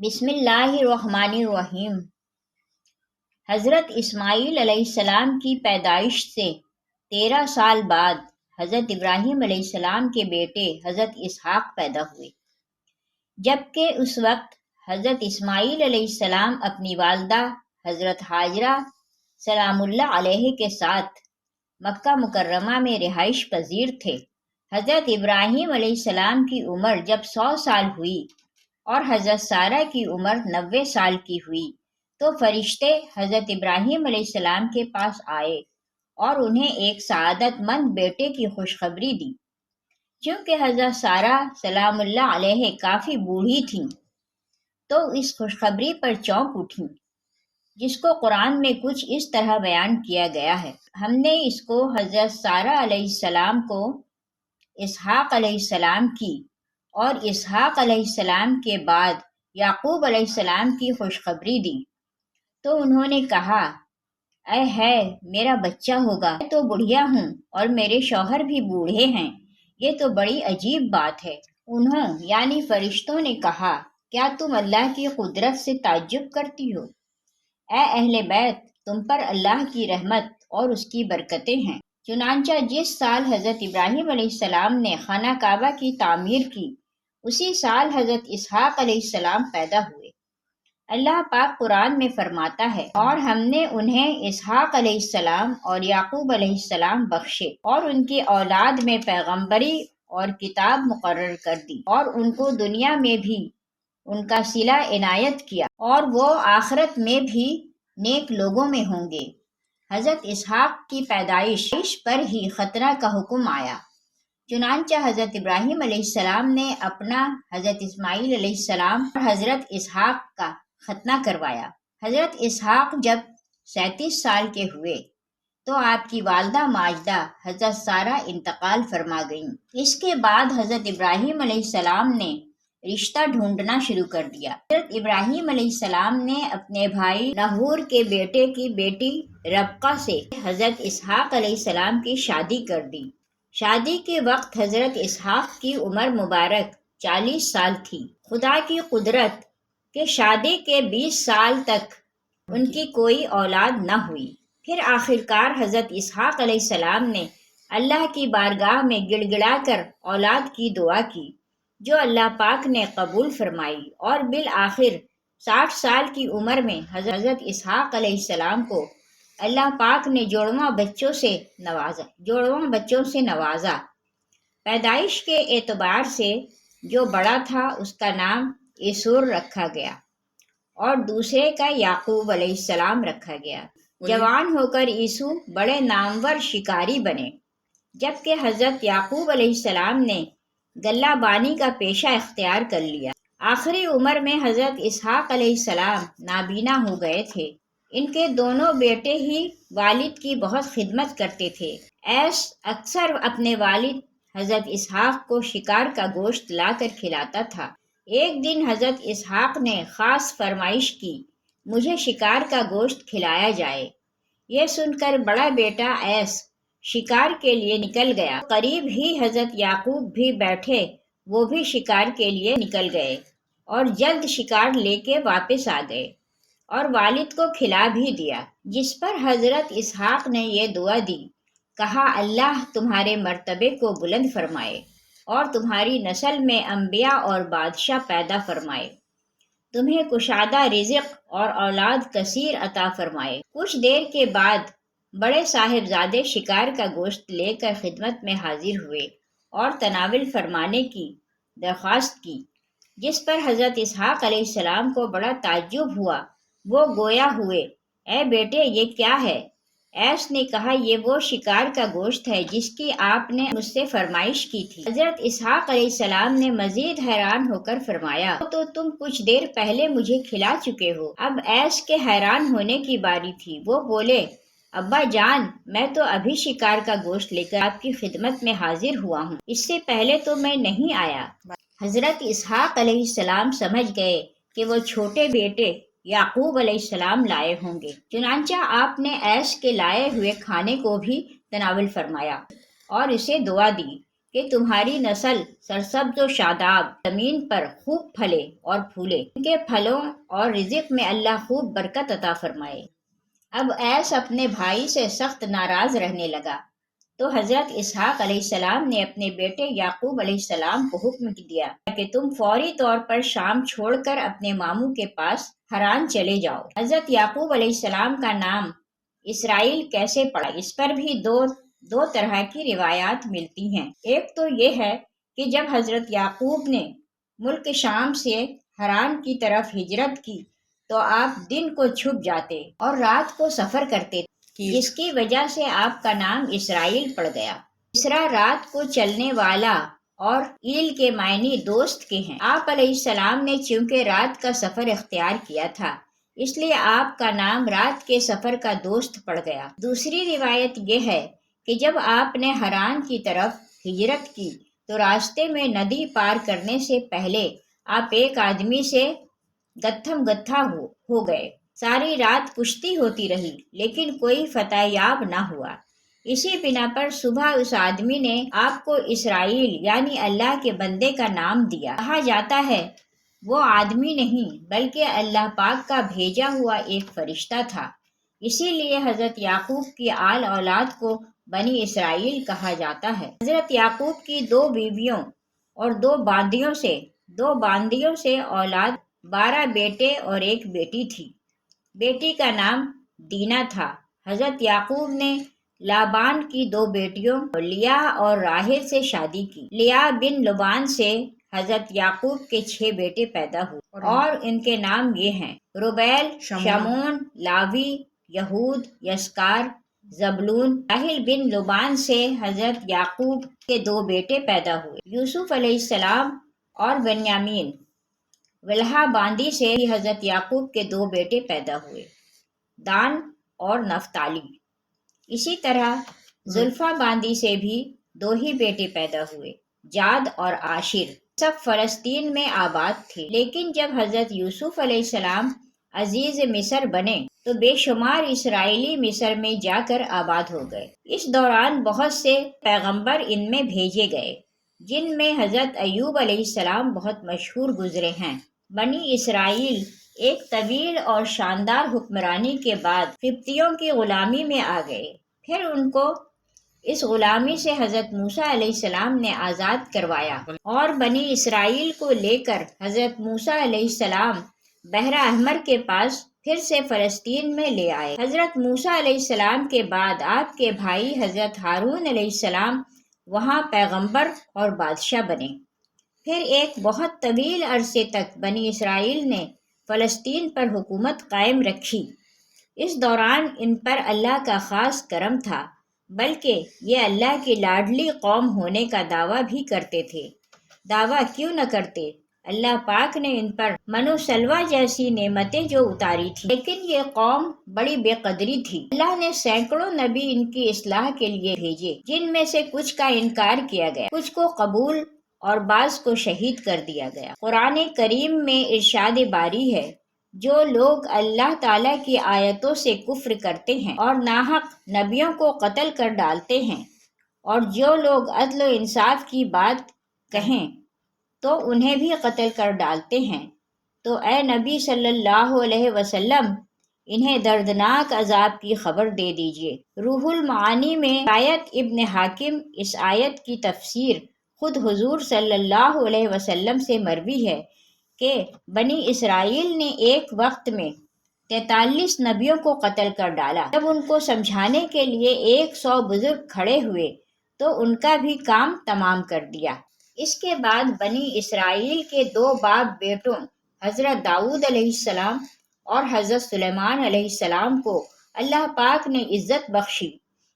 بسم اللہ الرحمن الرحیم۔ حضرت اسماعیل علیہ السلام کی پیدائش سے 13 سال بعد حضرت ابراہیم علیہ السلام کے بیٹے حضرت اسحاق پیدا ہوئے، جبکہ اس وقت حضرت اسماعیل علیہ السلام اپنی والدہ حضرت ہاجرہ سلام اللہ علیہ کے ساتھ مکہ مکرمہ میں رہائش پذیر تھے۔ حضرت ابراہیم علیہ السلام کی عمر جب 100 سال ہوئی اور حضرت سارہ کی عمر 90 سال کی ہوئی تو فرشتے حضرت ابراہیم علیہ السلام کے پاس آئے اور انہیں ایک سعادت مند بیٹے کی خوشخبری دی۔ چونکہ حضرت سارہ سلام اللہ علیہ کافی بوڑھی تھیں تو اس خوشخبری پر چونک اٹھیں، جس کو قرآن میں کچھ اس طرح بیان کیا گیا ہے: ہم نے اس کو حضرت سارہ علیہ السلام کو اسحاق علیہ السلام کی اور اسحاق علیہ السلام کے بعد یعقوب علیہ السلام کی خوشخبری دی۔ تو انہوں نے کہا، اے ہے میرا بچہ ہوگا، میں تو بڑھیا ہوں اور میرے شوہر بھی بوڑھے ہیں، یہ تو بڑی عجیب بات ہے۔ انہوں یعنی فرشتوں نے کہا، کیا تم اللہ کی قدرت سے تعجب کرتی ہو؟ اے اہل بیت، تم پر اللہ کی رحمت اور اس کی برکتیں ہیں۔ چنانچہ جس سال حضرت ابراہیم علیہ السلام نے خانہ کعبہ کی تعمیر کی، اسی سال حضرت اسحاق علیہ السلام پیدا ہوئے۔ اللہ پاک قرآن میں فرماتا ہے، اور ہم نے انہیں اسحاق علیہ السلام اور یعقوب علیہ السلام بخشے اور ان کی اولاد میں پیغمبری اور کتاب مقرر کر دی، اور ان کو دنیا میں بھی ان کا صلہ عنایت کیا، اور وہ آخرت میں بھی نیک لوگوں میں ہوں گے۔ حضرت اسحاق کی پیدائش پر ہی ختنہ کا حکم آیا، چنانچہ حضرت ابراہیم علیہ السلام نے اپنا حضرت اسماعیل علیہ السلام اور حضرت اسحاق کا ختنہ کروایا۔ حضرت اسحاق جب 37 سال کے ہوئے تو آپ کی والدہ ماجدہ حضرت سارہ انتقال فرما گئیں۔ اس کے بعد حضرت ابراہیم علیہ السلام نے رشتہ ڈھونڈنا شروع کر دیا۔ حضرت ابراہیم علیہ السلام نے اپنے بھائی نحور کے بیٹے کی بیٹی ربقہ سے حضرت اسحاق علیہ السلام کی شادی کر دی۔ شادی کے وقت حضرت اسحاق کی عمر مبارک 40 سال تھی۔ خدا کی قدرت کہ شادی کے 20 سال تک ان کی کوئی اولاد نہ ہوئی۔ پھر آخرکار حضرت اسحاق علیہ السلام نے اللہ کی بارگاہ میں گڑ گڑا کر اولاد کی دعا کی، جو اللہ پاک نے قبول فرمائی، اور بالآخر 60 سال کی عمر میں حضرت اسحاق علیہ السلام کو اللہ پاک نے جوڑواں بچوں سے نوازا۔ پیدائش کے اعتبار سے جو بڑا تھا اس کا نام یسوع رکھا گیا اور دوسرے کا یعقوب علیہ السلام رکھا گیا۔ جوان ہو کر یسوع بڑے نامور شکاری بنے، جبکہ حضرت یعقوب علیہ السلام نے غلہ بانی کا پیشہ اختیار کر لیا۔ آخری عمر میں حضرت اسحاق علیہ السلام نابینا ہو گئے تھے۔ ان کے دونوں بیٹے ہی والد کی بہت خدمت کرتے تھے۔ ایس اکثر اپنے والد حضرت اسحاق کو شکار کا گوشت لا کر کھلاتا تھا۔ ایک دن حضرت اسحاق نے خاص فرمائش کی، مجھے شکار کا گوشت کھلایا جائے۔ یہ سن کر بڑا بیٹا ایس شکار کے لیے نکل گیا۔ قریب ہی حضرت یعقوب بھی بیٹھے، وہ بھی شکار کے لیے نکل گئے اور جلد شکار لے کے واپس آ گئے اور والد کو کھلا بھی دیا، جس پر حضرت اسحاق نے یہ دعا دی، کہا، اللہ تمہارے مرتبے کو بلند فرمائے اور تمہاری نسل میں انبیاء اور بادشاہ پیدا فرمائے، تمہیں کشادہ رزق اور اولاد کثیر عطا فرمائے۔ کچھ دیر کے بعد بڑے صاحبزادے شکار کا گوشت لے کر خدمت میں حاضر ہوئے اور تناول فرمانے کی درخواست کی، جس پر حضرت اسحاق علیہ السلام کو بڑا تعجب ہوا۔ وہ گویا ہوئے، اے بیٹے یہ کیا ہے؟ ایس نے کہا، یہ وہ شکار کا گوشت ہے جس کی آپ نے مجھ سے فرمائش کی تھی۔ حضرت اسحاق علیہ السلام نے مزید حیران ہو کر فرمایا، تو تم کچھ دیر پہلے مجھے کھلا چکے ہو۔ اب ایس کے حیران ہونے کی باری تھی۔ وہ بولے، ابا جان، میں تو ابھی شکار کا گوشت لے کر آپ کی خدمت میں حاضر ہوا ہوں، اس سے پہلے تو میں نہیں آیا۔ حضرت اسحاق علیہ السلام سمجھ گئے کہ وہ چھوٹے بیٹے یعقوب علیہ السلام لائے ہوں گے، چنانچہ آپ نے ایس کے لائے ہوئے کھانے کو بھی تناول فرمایا اور اسے دعا دی کہ تمہاری نسل سرسبز و شاداب زمین پر خوب پھلے اور پھولے، ان کے پھلوں اور رزق میں اللہ خوب برکت عطا فرمائے۔ اب ایس اپنے بھائی سے سخت ناراض رہنے لگا، تو حضرت اسحاق علیہ السلام نے اپنے بیٹے یعقوب علیہ السلام کو حکم دیا کہ تم فوری طور پر شام چھوڑ کر اپنے ماموں کے پاس حران چلے جاؤ۔ حضرت یعقوب علیہ السلام کا نام اسرائیل کیسے پڑا، اس پر بھی دو طرح کی روایات ملتی ہیں۔ ایک تو یہ ہے کہ جب حضرت یعقوب نے ملک شام سے حران کی طرف ہجرت کی تو آپ دن کو چھپ جاتے اور رات کو سفر کرتے، جس کی وجہ سے آپ کا نام اسرائیل پڑ گیا۔ اسرا رات کو چلنے والا اور ایل کے معنی دوست کے ہیں۔ آپ علیہ السلام نے چونکہ رات کا سفر اختیار کیا تھا، اس لیے آپ کا نام رات کے سفر کا دوست پڑ گیا۔ دوسری روایت یہ ہے کہ جب آپ نے حران کی طرف ہجرت کی تو راستے میں ندی پار کرنے سے پہلے آپ ایک آدمی سے گتھم گتھا ہو گئے۔ ساری رات کشتی ہوتی رہی لیکن کوئی فتح یاب نہ ہوا۔ اسی بنا پر صبح اس آدمی نے آپ کو اسرائیل یعنی اللہ کے بندے کا نام دیا۔ کہا جاتا ہے وہ آدمی نہیں بلکہ اللہ پاک کا بھیجا ہوا ایک فرشتہ تھا، اسی لیے حضرت یعقوب کی آل اولاد کو بنی اسرائیل کہا جاتا ہے۔ حضرت یعقوب کی 2 بیویوں اور 2 باندیوں سے اولاد 12 بیٹے اور 1 بیٹی تھی۔ بیٹی کا نام دینا تھا۔ حضرت یعقوب نے لابان کی 2 بیٹیوں لیا اور راحیل سے شادی کی۔ لیا بن لبان سے حضرت یعقوب کے 6 بیٹے پیدا ہوئے اور ان کے نام یہ ہیں: روبیل، شمون، لاوی، یہود، یسکار، زبلون۔ راحیل بن لبان سے حضرت یعقوب کے 2 بیٹے پیدا ہوئے: یوسف علیہ السلام اور بنیامین۔ ولہا باندی سے بھی حضرت یعقوب کے 2 بیٹے پیدا ہوئے: دان اور نفتالی۔ اسی طرح زلفا باندی سے بھی 2 ہی بیٹے پیدا ہوئے: جاد اور عاشر۔ سب فلسطین میں آباد تھے، لیکن جب حضرت یوسف علیہ السلام عزیز مصر بنے تو بے شمار اسرائیلی مصر میں جا کر آباد ہو گئے۔ اس دوران بہت سے پیغمبر ان میں بھیجے گئے، جن میں حضرت ایوب علیہ السلام بہت مشہور گزرے ہیں۔ بنی اسرائیل ایک طویل اور شاندار حکمرانی کے بعد قبطیوں کی غلامی میں آ گئے۔ پھر ان کو اس غلامی سے حضرت موسیٰ علیہ السلام نے آزاد کروایا اور بنی اسرائیل کو لے کر حضرت موسیٰ علیہ السلام بحر احمر کے پاس پھر سے فلسطین میں لے آئے۔ حضرت موسیٰ علیہ السلام کے بعد آپ کے بھائی حضرت ہارون علیہ السلام وہاں پیغمبر اور بادشاہ بنے۔ پھر ایک بہت طویل عرصے تک بنی اسرائیل نے فلسطین پر حکومت قائم رکھی۔ اس دوران ان پر اللہ کا خاص کرم تھا، بلکہ یہ اللہ کی لاڈلی قوم ہونے کا دعویٰ بھی کرتے تھے۔ دعویٰ کیوں نہ کرتے، اللہ پاک نے ان پر من و سلوہ جیسی نعمتیں جو اتاری تھیں، لیکن یہ قوم بڑی بے قدری تھی۔ اللہ نے سینکڑوں نبی ان کی اصلاح کے لیے بھیجے، جن میں سے کچھ کا انکار کیا گیا، کچھ کو قبول اور بعض کو شہید کر دیا گیا۔ قرآن کریم میں ارشاد باری ہے: جو لوگ اللہ تعالیٰ کی آیتوں سے کفر کرتے ہیں اور ناحق نبیوں کو قتل کر ڈالتے ہیں، اور جو لوگ عدل و انصاف کی بات کہیں تو انہیں بھی قتل کر ڈالتے ہیں، تو اے نبی صلی اللہ علیہ وسلم انہیں دردناک عذاب کی خبر دے دیجیے۔ روح المعانی میں آیت ابن حاکم اس آیت کی تفسیر خود حضور صلی اللہ علیہ وسلم سے مروی ہے کہ بنی اسرائیل نے ایک وقت میں 43 نبیوں کو قتل کر ڈالا۔ جب ان کو سمجھانے کے لیے 100 بزرگ کھڑے ہوئے تو ان کا بھی کام تمام کر دیا۔ اس کے بعد بنی اسرائیل کے 2 باپ بیٹوں حضرت داؤد علیہ السلام اور حضرت سلیمان علیہ السلام کو اللہ پاک نے عزت بخشی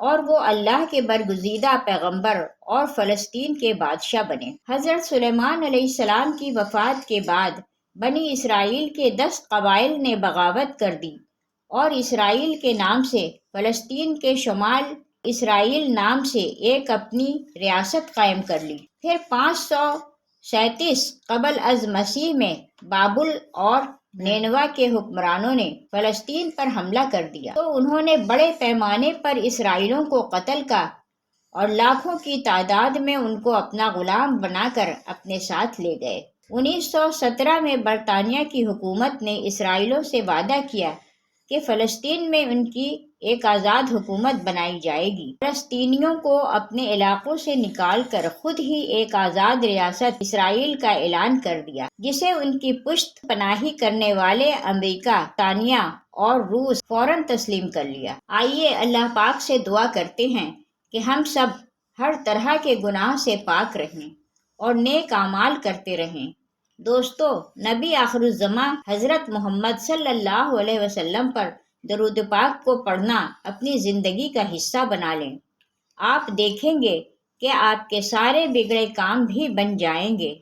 اور وہ اللہ کے برگزیدہ پیغمبر اور فلسطین کے بادشاہ بنے۔ حضرت سلیمان علیہ السلام کی وفات کے بعد بنی اسرائیل کے 10 قبائل نے بغاوت کر دی اور اسرائیل کے نام سے فلسطین کے شمال اسرائیل نام سے ایک اپنی ریاست قائم کر لی۔ پھر 537 قبل از مسیح میں بابل اور نینوا کے حکمرانوں نے فلسطین پر حملہ کر دیا تو انہوں نے بڑے پیمانے پر اسرائیلیوں کو قتل کا اور لاکھوں کی تعداد میں ان کو اپنا غلام بنا کر اپنے ساتھ لے گئے۔ 1917 میں برطانیہ کی حکومت نے اسرائیلیوں سے وعدہ کیا کہ فلسطین میں ان کی ایک آزاد حکومت بنائی جائے گی۔ فلسطینیوں کو اپنے علاقوں سے نکال کر خود ہی ایک آزاد ریاست اسرائیل کا اعلان کر دیا، جسے ان کی پشت پناہی کرنے والے امریکہ، برطانیہ اور روس فوراً تسلیم کر لیا۔ آئیے اللہ پاک سے دعا کرتے ہیں کہ ہم سب ہر طرح کے گناہ سے پاک رہیں اور نیک اعمال کرتے رہیں۔ دوستو، نبی آخر الزماں حضرت محمد صلی اللہ علیہ وسلم پر درود پاک کو پڑھنا اپنی زندگی کا حصہ بنا لیں۔ آپ دیکھیں گے کہ آپ کے سارے بگڑے کام بھی بن جائیں گے۔